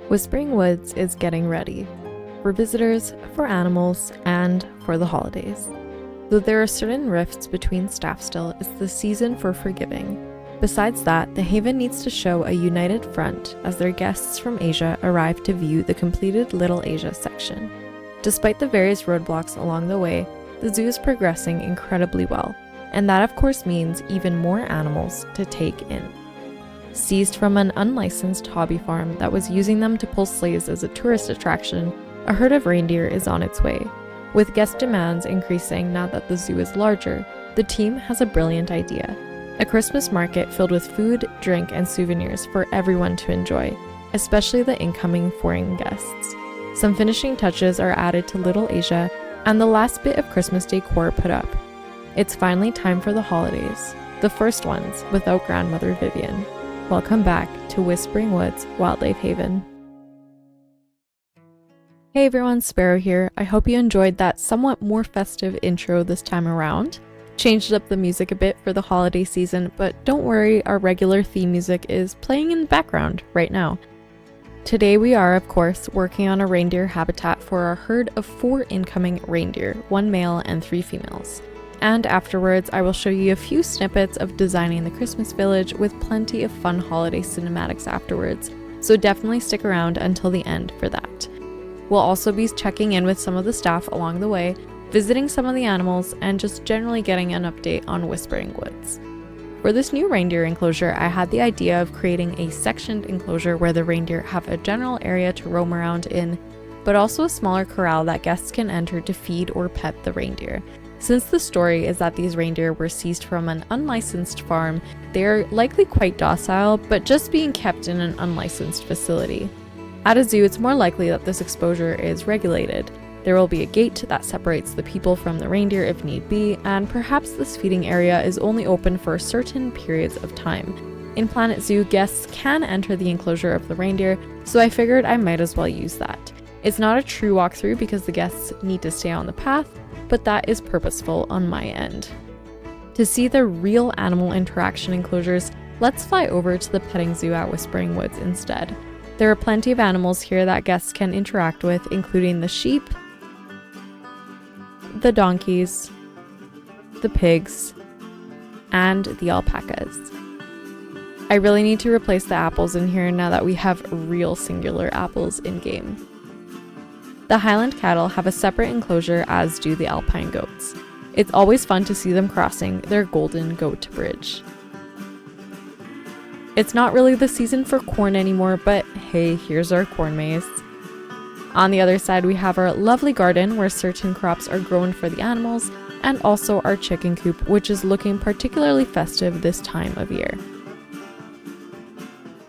Whispering Woods is getting ready for visitors, for animals, and for the holidays. Though there are certain rifts between staff still, it's the season for forgiving. Besides that, the Haven needs to show a united front as their guests from Asia arrive to view the completed Little Asia section. Despite the various roadblocks along the way, the zoo is progressing incredibly well, and that of course means even more animals to take in. Seized from an unlicensed hobby farm that was using them to pull sleighs as a tourist attraction, a herd of reindeer is on its way. With guest demands increasing now that the zoo is larger, the team has a brilliant idea. A Christmas market filled with food, drink, and souvenirs for everyone to enjoy, especially the incoming foreign guests. Some finishing touches are added to Little Asia, and the last bit of Christmas decor put up. It's finally time for the holidays, the first ones without Grandmother Vivian. Welcome back to Whispering Woods Wildlife Haven. Hey everyone, Sparrow here. I hope you enjoyed that somewhat more festive intro this time around. Changed up the music a bit for the holiday season, but don't worry, our regular theme music is playing in the background right now. Today we are, of course, working on a reindeer habitat for our herd of 4 incoming reindeer, 1 male and 3 females. And afterwards, I will show you a few snippets of designing the Christmas village with plenty of fun holiday cinematics afterwards, so definitely stick around until the end for that. We'll also be checking in with some of the staff along the way, visiting some of the animals, and just generally getting an update on Whispering Woods. For this new reindeer enclosure, I had the idea of creating a sectioned enclosure where the reindeer have a general area to roam around in, but also a smaller corral that guests can enter to feed or pet the reindeer. Since the story is that these reindeer were seized from an unlicensed farm, they are likely quite docile, but just being kept in an unlicensed facility. At a zoo, it's more likely that this exposure is regulated. There will be a gate that separates the people from the reindeer if need be, and perhaps this feeding area is only open for certain periods of time. In Planet Zoo, guests can enter the enclosure of the reindeer, so I figured I might as well use that. It's not a true walkthrough because the guests need to stay on the path, but that is purposeful on my end. To see the real animal interaction enclosures, let's fly over to the petting zoo at Whispering Woods instead. There are plenty of animals here that guests can interact with, including the sheep, the donkeys, the pigs, and the alpacas. I really need to replace the apples in here now that we have real singular apples in game. The Highland cattle have a separate enclosure, as do the alpine goats. It's always fun to see them crossing their golden goat bridge. It's not really the season for corn anymore, but hey, here's our corn maze. On the other side, we have our lovely garden where certain crops are grown for the animals, and also our chicken coop, which is looking particularly festive this time of year.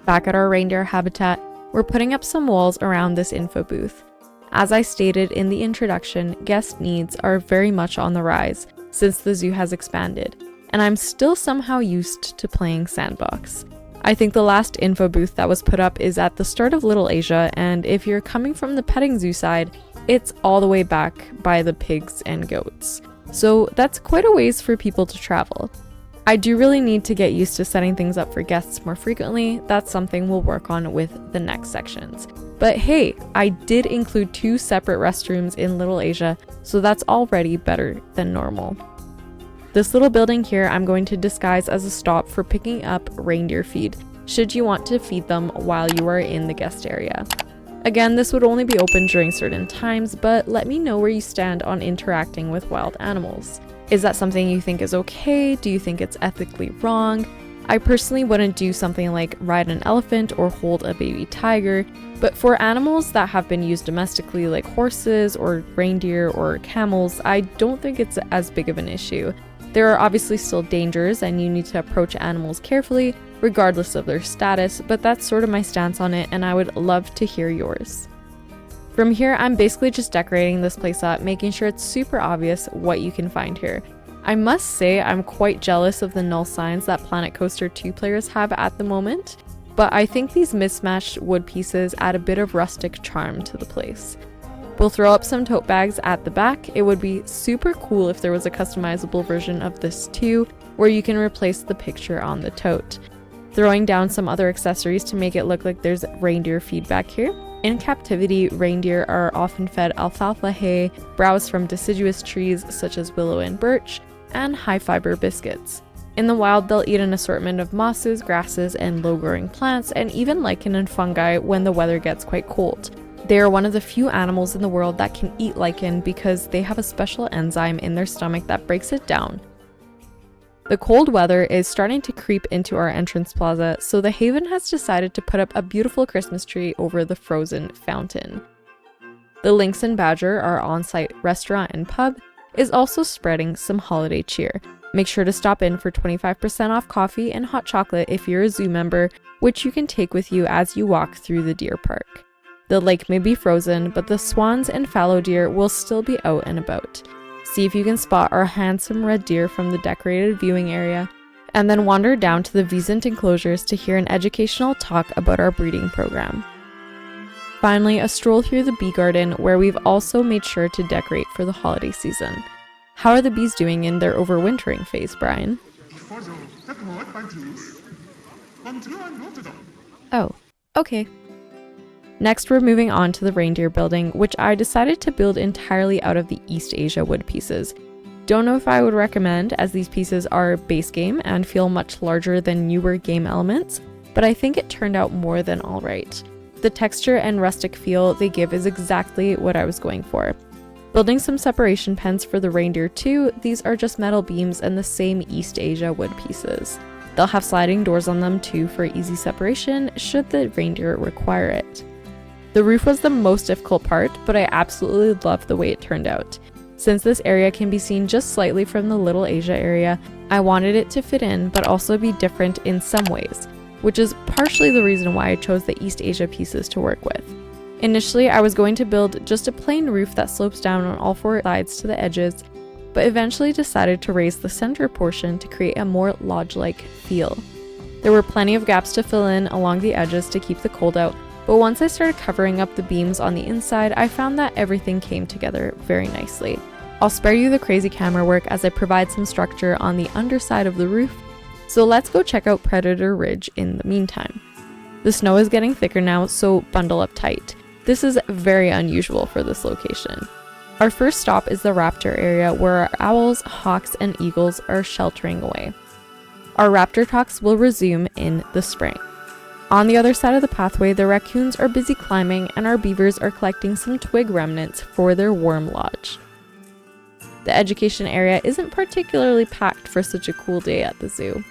Back at our reindeer habitat, we're putting up some walls around this info booth. As I stated in the introduction, guest needs are very much on the rise since the zoo has expanded, and I'm still somehow used to playing sandbox. I think the last info booth that was put up is at the start of Little Asia, and if you're coming from the petting zoo side, it's all the way back by the pigs and goats. So that's quite a ways for people to travel. I do really need to get used to setting things up for guests more frequently. That's something we'll work on with the next sections. But hey, I did include 2 separate restrooms in Little Asia, so that's already better than normal. This little building here I'm going to disguise as a stop for picking up reindeer feed, should you want to feed them while you are in the guest area. Again, this would only be open during certain times, but let me know where you stand on interacting with wild animals. Is that something you think is okay? Do you think it's ethically wrong? I personally wouldn't do something like ride an elephant or hold a baby tiger, but for animals that have been used domestically like horses or reindeer or camels, I don't think it's as big of an issue. There are obviously still dangers and you need to approach animals carefully, regardless of their status, but that's sort of my stance on it, and I would love to hear yours. From here, I'm basically just decorating this place up, making sure it's super obvious what you can find here. I must say I'm quite jealous of the null signs that Planet Coaster 2 players have at the moment, but I think these mismatched wood pieces add a bit of rustic charm to the place. We'll throw up some tote bags at the back. It would be super cool if there was a customizable version of this too, where you can replace the picture on the tote. Throwing down some other accessories to make it look like there's reindeer feedback here. In captivity, reindeer are often fed alfalfa hay, browse from deciduous trees such as willow and birch, and high-fiber biscuits. In the wild, they'll eat an assortment of mosses, grasses, and low-growing plants, and even lichen and fungi when the weather gets quite cold. They are one of the few animals in the world that can eat lichen because they have a special enzyme in their stomach that breaks it down. The cold weather is starting to creep into our entrance plaza, so the Haven has decided to put up a beautiful Christmas tree over the frozen fountain. The Lynx and Badger, our on-site restaurant and pub, is also spreading some holiday cheer. Make sure to stop in for 25% off coffee and hot chocolate if you're a zoo member, which you can take with you as you walk through the deer park. The lake may be frozen, but the swans and fallow deer will still be out and about. See if you can spot our handsome red deer from the decorated viewing area, and then wander down to the Wiesent enclosures to hear an educational talk about our breeding program. Finally, a stroll through the bee garden, where we've also made sure to decorate for the holiday season. How are the bees doing in their overwintering phase, Brian? Oh, okay. Next, we're moving on to the reindeer building, which I decided to build entirely out of the East Asia wood pieces. Don't know if I would recommend, as these pieces are base game and feel much larger than newer game elements, but I think it turned out more than alright. The texture and rustic feel they give is exactly what I was going for. Building some separation pens for the reindeer too, these are just metal beams and the same East Asia wood pieces. They'll have sliding doors on them too for easy separation should the reindeer require it. The roof was the most difficult part, but I absolutely love the way it turned out. Since this area can be seen just slightly from the Little Asia area, I wanted it to fit in but also be different in some ways, which is partially the reason why I chose the East Asia pieces to work with. Initially, I was going to build just a plain roof that slopes down on all four sides to the edges, but eventually decided to raise the center portion to create a more lodge-like feel. There were plenty of gaps to fill in along the edges to keep the cold out, but once I started covering up the beams on the inside, I found that everything came together very nicely. I'll spare you the crazy camera work as I provide some structure on the underside of the roof, so let's go check out Predator Ridge in the meantime. The snow is getting thicker now, so bundle up tight. This is very unusual for this location. Our first stop is the raptor area where our owls, hawks, and eagles are sheltering away. Our raptor talks will resume in the spring. On the other side of the pathway, the raccoons are busy climbing and our beavers are collecting some twig remnants for their warm lodge. The education area isn't particularly packed for such a cool day at the zoo.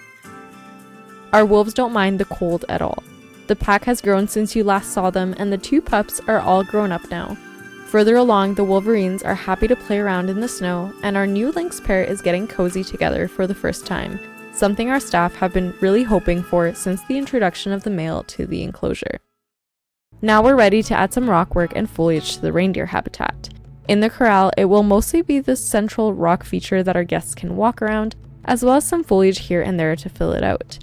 Our wolves don't mind the cold at all. The pack has grown since you last saw them and the two pups are all grown up now. Further along, the wolverines are happy to play around in the snow and our new lynx pair is getting cozy together for the first time. Something our staff have been really hoping for since the introduction of the male to the enclosure. Now we're ready to add some rock work and foliage to the reindeer habitat. In the corral, it will mostly be the central rock feature that our guests can walk around, as well as some foliage here and there to fill it out.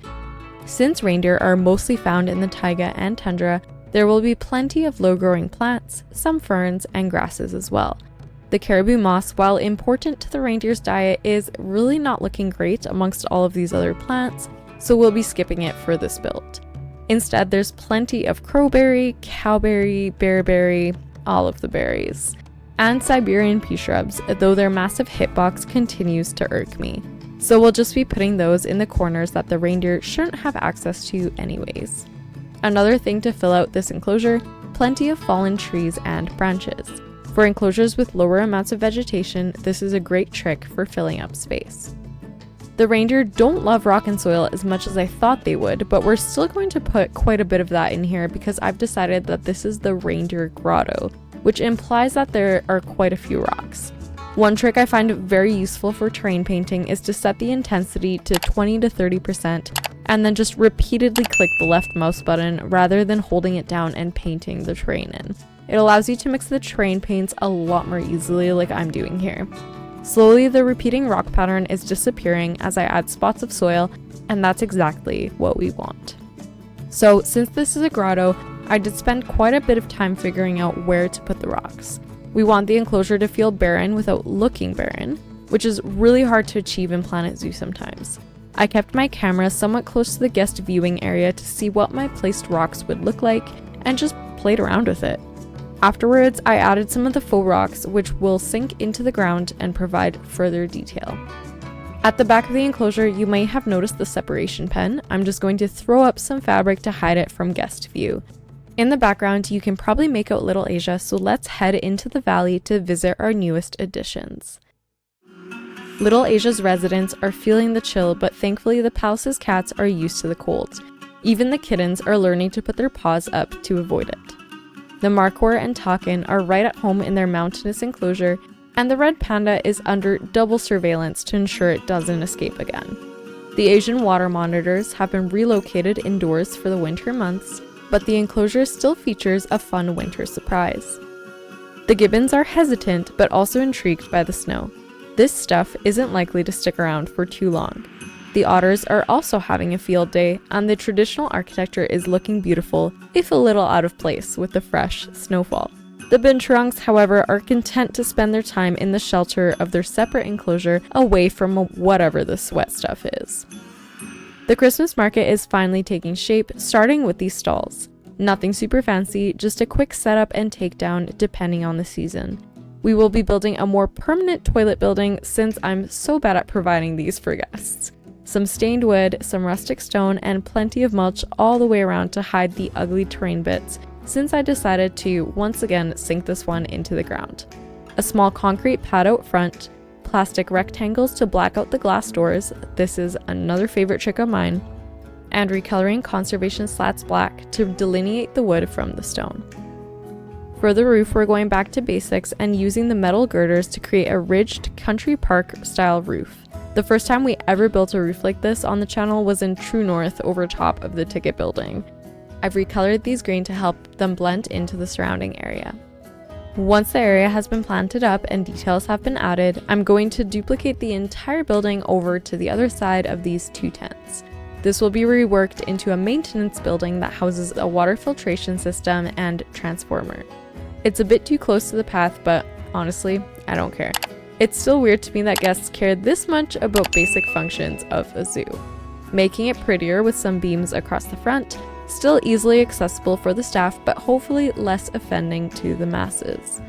Since reindeer are mostly found in the taiga and tundra, there will be plenty of low-growing plants, some ferns, and grasses as well. The caribou moss, while important to the reindeer's diet, is really not looking great amongst all of these other plants, so we'll be skipping it for this build. Instead, there's plenty of crowberry, cowberry, bearberry, all of the berries, and Siberian pea shrubs, though their massive hitbox continues to irk me. So we'll just be putting those in the corners that the reindeer shouldn't have access to anyways. Another thing to fill out this enclosure, plenty of fallen trees and branches. For enclosures with lower amounts of vegetation, this is a great trick for filling up space. The reindeer don't love rock and soil as much as I thought they would, but we're still going to put quite a bit of that in here because I've decided that this is the Reindeer Grotto, which implies that there are quite a few rocks. One trick I find very useful for terrain painting is to set the intensity to 20 to 30% and then just repeatedly click the left mouse button rather than holding it down and painting the terrain in. It allows you to mix the terrain paints a lot more easily like I'm doing here. Slowly, the repeating rock pattern is disappearing as I add spots of soil, and that's exactly what we want. So, since this is a grotto, I did spend quite a bit of time figuring out where to put the rocks. We want the enclosure to feel barren without looking barren, which is really hard to achieve in Planet Zoo sometimes. I kept my camera somewhat close to the guest viewing area to see what my placed rocks would look like and just played around with it. Afterwards, I added some of the faux rocks, which will sink into the ground and provide further detail. At the back of the enclosure, you may have noticed the separation pen. I'm just going to throw up some fabric to hide it from guest view. In the background, you can probably make out Little Asia, so let's head into the valley to visit our newest additions. Little Asia's residents are feeling the chill, but thankfully the palace's cats are used to the cold. Even the kittens are learning to put their paws up to avoid it. The Markhor and Takin are right at home in their mountainous enclosure, and the red panda is under double surveillance to ensure it doesn't escape again. The Asian water monitors have been relocated indoors for the winter months, but the enclosure still features a fun winter surprise. The gibbons are hesitant but also intrigued by the snow. This stuff isn't likely to stick around for too long. The otters are also having a field day, and the traditional architecture is looking beautiful, if a little out of place with the fresh snowfall. The binturongs, however, are content to spend their time in the shelter of their separate enclosure away from whatever this wet stuff is. The Christmas market is finally taking shape, starting with these stalls. Nothing super fancy, just a quick setup and takedown depending on the season. We will be building a more permanent toilet building since I'm so bad at providing these for guests. Some stained wood, some rustic stone, and plenty of mulch all the way around to hide the ugly terrain bits, since I decided to once again sink this one into the ground. A small concrete pad out front, plastic rectangles to black out the glass doors, this is another favorite trick of mine, and recoloring conservation slats black to delineate the wood from the stone. For the roof, we're going back to basics and using the metal girders to create a ridged country park style roof. The first time we ever built a roof like this on the channel was in True North over top of the ticket building. I've recolored these green to help them blend into the surrounding area. Once the area has been planted up and details have been added, I'm going to duplicate the entire building over to the other side of these two tents. This will be reworked into a maintenance building that houses a water filtration system and transformer. It's a bit too close to the path, but honestly, I don't care. It's still weird to me that guests care this much about basic functions of a zoo. Making it prettier with some beams across the front, still easily accessible for the staff, but hopefully less offending to the masses.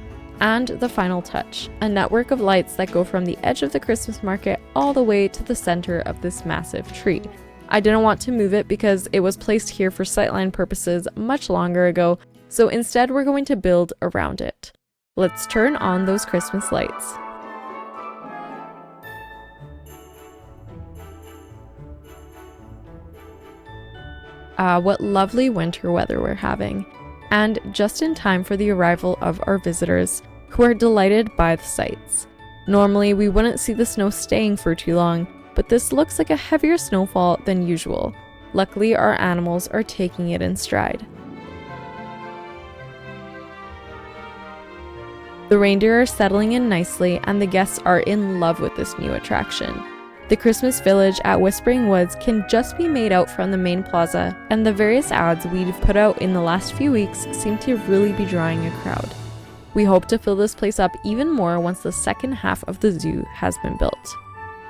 And the final touch, a network of lights that go from the edge of the Christmas market all the way to the center of this massive tree. I didn't want to move it because it was placed here for sightline purposes much longer ago, so instead we're going to build around it. Let's turn on those Christmas lights. What lovely winter weather we're having, and just in time for the arrival of our visitors, who are delighted by the sights. Normally, we wouldn't see the snow staying for too long, but this looks like a heavier snowfall than usual. Luckily, our animals are taking it in stride. The reindeer are settling in nicely, and the guests are in love with this new attraction. The Christmas village at Whispering Woods can just be made out from the main plaza, and the various ads we've put out in the last few weeks seem to really be drawing a crowd. We hope to fill this place up even more once the second half of the zoo has been built.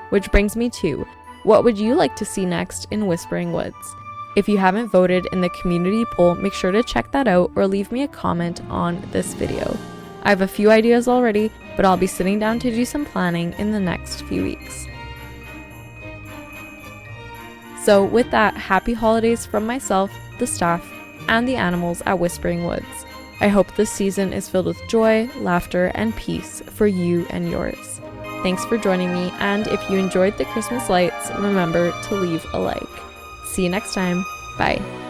Which brings me to, what would you like to see next in Whispering Woods? If you haven't voted in the community poll, make sure to check that out or leave me a comment on this video. I have a few ideas already, but I'll be sitting down to do some planning in the next few weeks. So with that, happy holidays from myself, the staff, and the animals at Whispering Woods. I hope this season is filled with joy, laughter, and peace for you and yours. Thanks for joining me, and if you enjoyed the Christmas lights, remember to leave a like. See you next time. Bye.